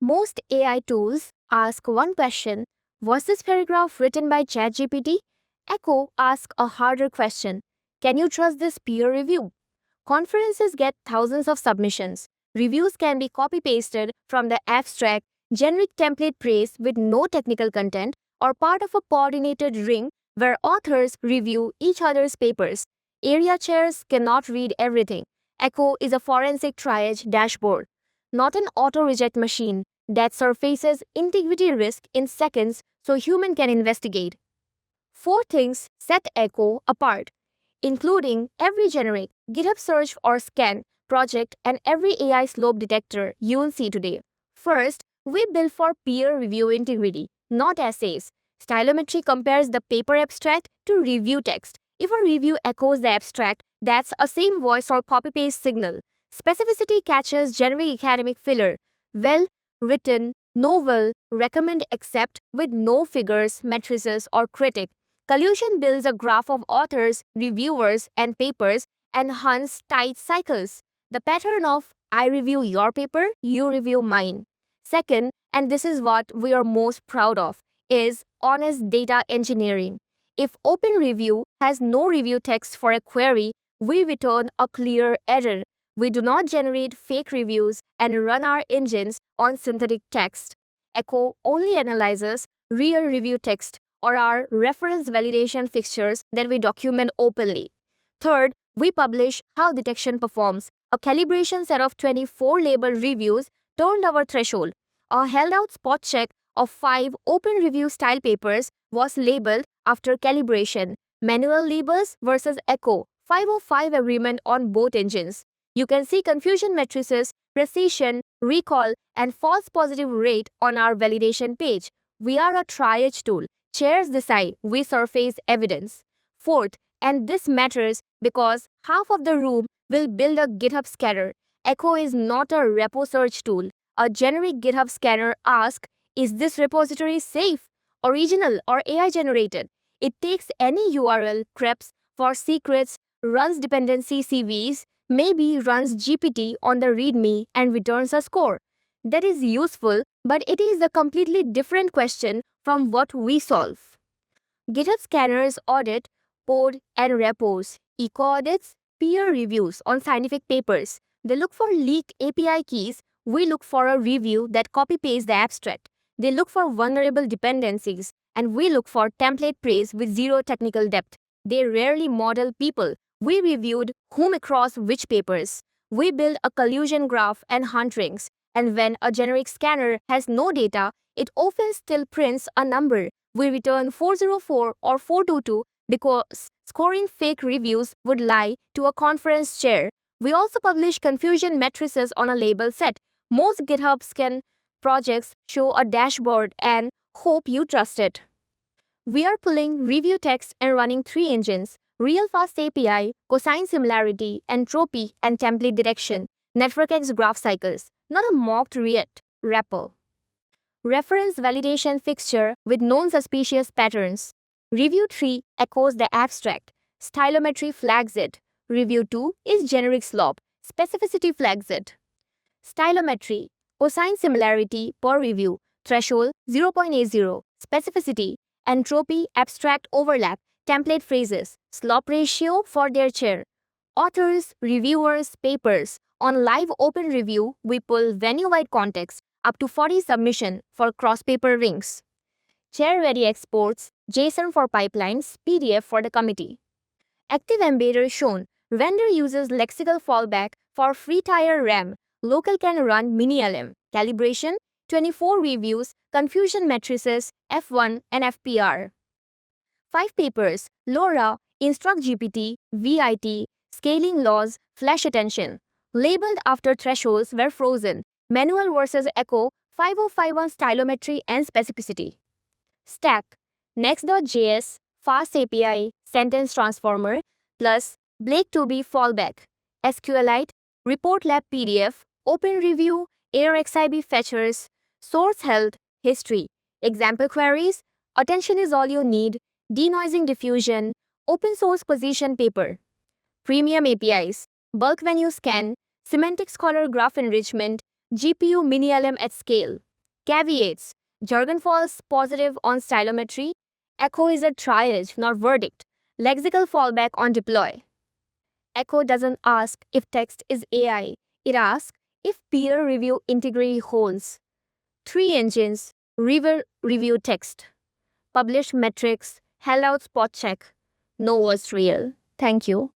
Most AI tools ask one question: was this paragraph written by ChatGPT? Echo asks a harder question: can you trust this peer review? Conferences get thousands of submissions. Reviews can be copy pasted from the abstract, generic template praise with no technical content, or part of a coordinated ring where authors review each other's papers. Area chairs cannot read everything. Echo is a forensic triage dashboard, not an auto reject machine that surfaces integrity risk in seconds so human can investigate. Four things set Echo apart, including every generic GitHub search or scan project and every AI slope detector you'll see today. First, we build for peer review integrity, not essays. Stylometry compares the paper abstract to review text. If a review echoes the abstract, that's a same voice or copy-paste signal. Specificity catches generic academic filler. Well written, novel, recommend accept with no figures, matrices, or critic. Collusion builds a graph of authors, reviewers, and papers and hunts tight cycles. The pattern of I review your paper, you review mine. Second, and this is what we are most proud of, is honest data engineering. If OpenReview has no review text for a query, we return a clear error. We do not generate fake reviews and run our engines on synthetic text. Echo only analyzes real review text or our reference validation fixtures that we document openly. Third, we publish how detection performs. A calibration set of 24 labeled reviews turned our threshold. A held out spot check of 5 open review style papers was labeled after calibration. Manual labels versus Echo 505 agreement on both engines. You can see confusion matrices, precision, recall, and false positive rate on our validation page. We are a triage tool. Chairs decide, we surface evidence. Fourth, and this matters because half of the room will build a GitHub scanner. Echo is not a repo search tool. A generic GitHub scanner asks, is this repository safe, original, or AI generated? It takes any URL, creps for secrets, runs dependency CVs, maybe runs GPT on the README and returns a score. That is useful, but it is a completely different question from what we solve. GitHub scanners audit code and repos, eco audits, peer reviews on scientific papers. They look for leak API keys. We look for a review that copy-pastes the abstract. They look for vulnerable dependencies, and we look for template praise with zero technical depth. They rarely model people. We reviewed whom across which papers. We build a collusion graph and hunt rings. And when a generic scanner has no data, it often still prints a number. We return 404 or 422 because scoring fake reviews would lie to a conference chair. We also publish confusion matrices on a label set. Most GitHub scan projects show a dashboard and hope you trust it. We are pulling review text and running 3 engines: RealFast API, cosine similarity, entropy, and template detection. NetworkX graph cycles, not a mocked React REPL. Reference validation fixture with known suspicious patterns. Review 3 echoes the abstract. Stylometry flags it. Review 2 is generic slop. Specificity flags it. Stylometry, cosine similarity per review, threshold 0.80, specificity, entropy, abstract overlap, template phrases, slop ratio for their chair. Authors, reviewers, papers. On live open review, we pull venue-wide context, up to 40 submission for cross-paper rings. Chair-ready exports, JSON for pipelines, PDF for the committee. Active embedder shown. Vendor uses lexical fallback for free tier RAM. Local can run mini-LM. Calibration, 24 reviews, confusion matrices, F1 and FPR. 5 papers, LoRa, Instruct GPT, VIT, scaling laws, flash attention. Labeled after thresholds were frozen. Manual versus Echo, 5051 stylometry and specificity. Stack, Next.js, Fast API, Sentence Transformer, plus Blake2B fallback. SQLite, Report Lab PDF, Open Review, AirXIB fetchers, Source Health, History. Example queries, Attention is all you need, Denoising diffusion, Open Source Position paper. Premium APIs, Bulk Venue Scan, Semantic Scholar Graph Enrichment, GPU Mini-LM at scale. Caveats. Jargon false positive on stylometry. Echo is a triage, not verdict. Lexical fallback on deploy. Echo doesn't ask if text is AI. It asks if peer review integrity holds. Three engines. River review text. Publish metrics. Held out spot check. No was real. Thank you.